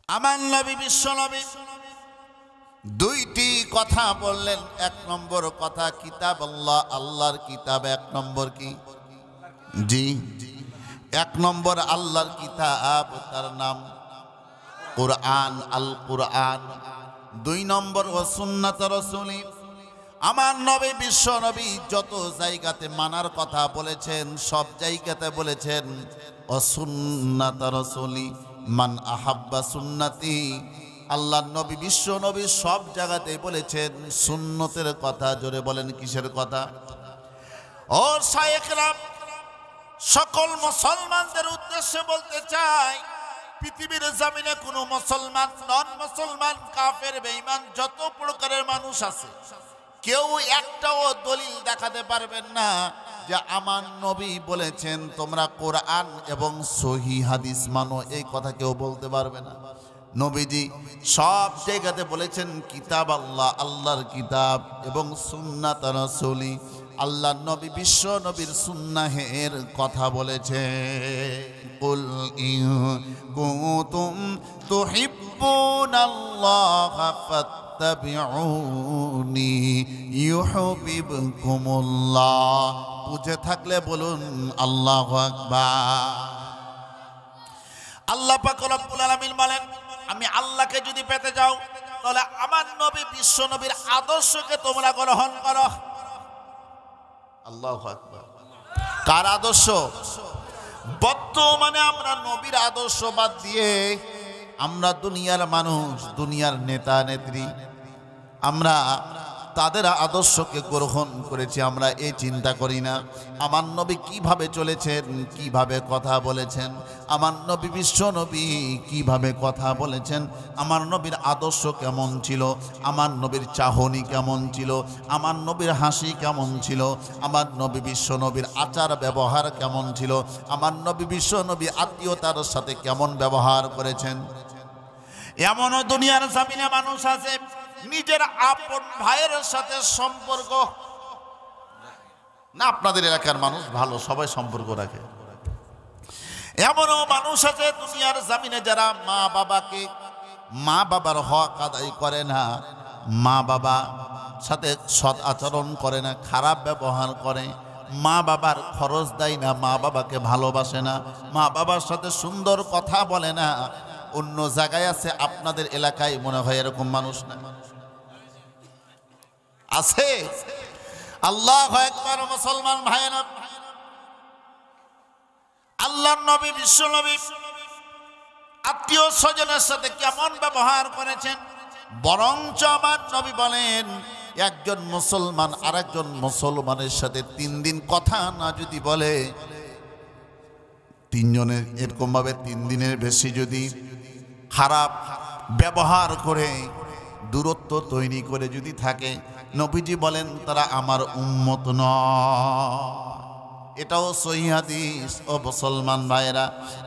আমার নবী বিশ্ব নবী দুইটি কথা বললেন। এক নম্বর কথা কিতাব আল্লাহ, আল্লাহর কিতাব। এক নম্বর কি? জি, এক নম্বর আল্লাহর কিতাব, তার নাম কুরআন, আল কুরআন। দুই নম্বর ও সুন্নাত রাসূলি। আমার নবী বিশ্ব নবী যত জায়গাতে মানার কথা বলেছেন সব জায়গাতে বলেছেন ও সুন্নাত রাসূলি, মান আহাব্বা সুন্নতি। আল্লাহর নবী বিশ্ব নবী সব জায়গাতে বলেছেন সুন্নতের কথা। জোরে বলেন কিসের কথা? ও শায়েখরা, সকল মুসলমানদের উদ্দেশ্যে বলতে চাই, পৃথিবীর জমিনে কোনো মুসলমান, নন মুসলমান, কাফের, বেঈমান যত প্রকারের মানুষ আছে, কেউ একটাও দলিল দেখাতে পারবেন না যে আমার নবী বলেছেন তোমরা কোরআন এবং সহিহ হাদিস মানো। এই কথা কেউ বলতে পারবে না। নবীজি সব জায়গাতে বলেছেন কিতাব আল্লাহ, আল্লাহর কিতাব, এবং সুন্নাত রাসূলি, আল্লাহর নবী বিশ্ব নবীর সুন্নাহের কথা বলেছে। কুল ইন কুনতুম তুহিব্বুনাল্লাহা ফাত্তাবিউনি ইউহিব্বুকুমুল্লাহ। বুঝে থাকলে বলুন আল্লাহু আকবার। আল্লাহ পাক রব্বুল আলামিন বলেন, আমি আল্লাহকে যদি পেতে যাও তাহলে আমার নবী বিশ্ব নবীর আদর্শকে তোমরা গ্রহণ করো। আল্লাহু আকবার। কার আদর্শ? বর্তমানে আমরা নবীর আদর্শ বাদ দিয়ে আমরা দুনিয়ার মানুষ, দুনিয়ার নেতা নেত্রী, আমরা তাদের আদর্শকে গ্রহণ করেছি। আমরা এই চিন্তা করি না আমার নবী কিভাবে চলেছেন, কিভাবে কথা বলেছেন, আমার নবী বিশ্ব নবী কিভাবে কথা বলেছেন, আমার নবীর আদর্শ কেমন ছিল, আমার নবীর চাহনি কেমন ছিল, আমার নবীর হাসি কেমন ছিল, আমার নবী বিশ্ব নবীর আচার ব্যবহার কেমন ছিল, আমার নবী বিশ্ব নবী আত্মীয়তার সাথে কেমন ব্যবহার করেছেন। এমনও দুনিয়ার জমিনে মানুষ আছে নিজের আপন ভাইয়ের সাথে সম্পর্ক না। আপনাদের এলাকার মানুষ ভালো, সবাই সম্পর্ক রাখে। এমনও মানুষ আছে দুনিয়ার জমিনে যারা মা বাবার হক আদায় করে না, মা বাবা সাথে সৎ আচরণ করে না, খারাপ ব্যবহার করে, মা বাবার খরচ দেয় না, মা বাবাকে ভালোবাসে না, মা বাবার সাথে সুন্দর কথা বলে না। অন্য জায়গায় আছে, আপনাদের এলাকায় মনে হয় এরকম মানুষ না আছে? আল্লাহু আকবার। মুসলমান ভাইরা, আল্লাহর নবী বিশ্ব নবী আত্মীয় স্বজনের সাথে কেমন ব্যবহার করেছেন, বরঞ্চ আমার নবী বলেন একজন মুসলমান আরেকজন মুসলমানের সাথে 3 দিন কথা না যদি বলে, তিনজনের এরকম ভাবে 3 দিনের বেশি যদি খারাপ ব্যবহার করে, দূরত্ব তৈরি করে যদি থাকে, নবীজি বলেন তারা আমার উম্মত নয়। এটাও সহিহ হাদিস। ও মুসলমান ভাইরা,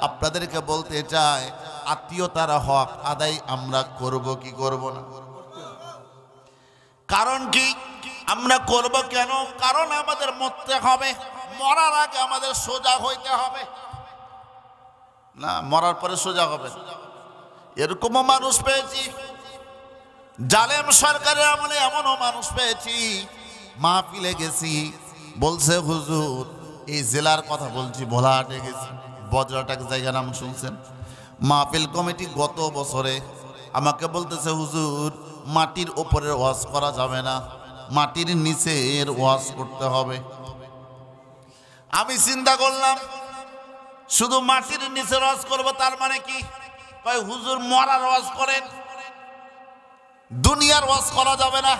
আপনাদেরকে বলতে চাই আত্মীয়তার হক আদায় আমরা করব কি করব না? কারণ কি আমরা করব কেন? কারণ আমাদের মরতে হবে, মরার আগে আমাদের সোজা হইতে হবে না, মরার পরে সোজা হবে। এরকমও মানুষ পেয়েছি, জালেম সরকারের আমলে এমনও মানুষ পেয়েছি, মাহফিলে গেছি, বলছে হুজুর, এই জেলার কথা বলছি, ভোলাহাটে গেছি, বজ্রাটাক জায়গার নাম শুনছেন? মাহফিল কমিটি গত বছরে আমাকে বলতেছে হুজুর মাটির ওপরের ওয়াজ করা যাবে না, মাটির নিচের ওয়াজ করতে হবে। আমি চিন্তা করলাম শুধু মাটির নিচের ওয়াজ করবো, তার মানে কি? কয় হুজুর মরার ওয়াজ করেন, দুনিয়ার ওয়াজ করা যাবে না,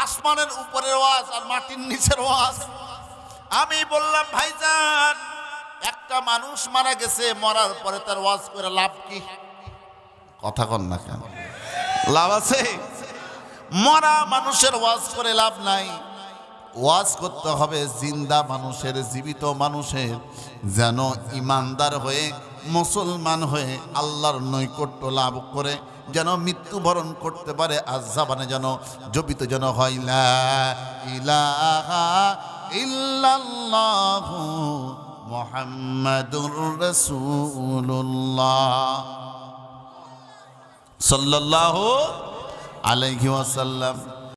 আসমানের উপরের ওয়াজ আর মাটির নিচের ওয়াজ। আমি বললাম ভাইজান, একটা মানুষ মারা গেছে, মরার পরে তার ওয়াজ করে লাভ কি? কথা কন না কেন? লাভ আছে? মরা মানুষের ওয়াজ করে লাভ নাই। ওয়াজ করতে হবে জিন্দা মানুষের, জীবিত মানুষের, যেন ইমানদার হয়ে মুসলমান হয়ে আল্লাহর নৈকট্য লাভ করে, যেন মৃত্যুবরণ করতে পারে, আজ জাবানে যেন জবিত যেন হয় লা ইলাহা ইল্লাল্লাহু মুহাম্মাদুর রাসূলুল্লাহ। সাল্লাল্লাহু আলাইহি ওয়াসাল্লাম।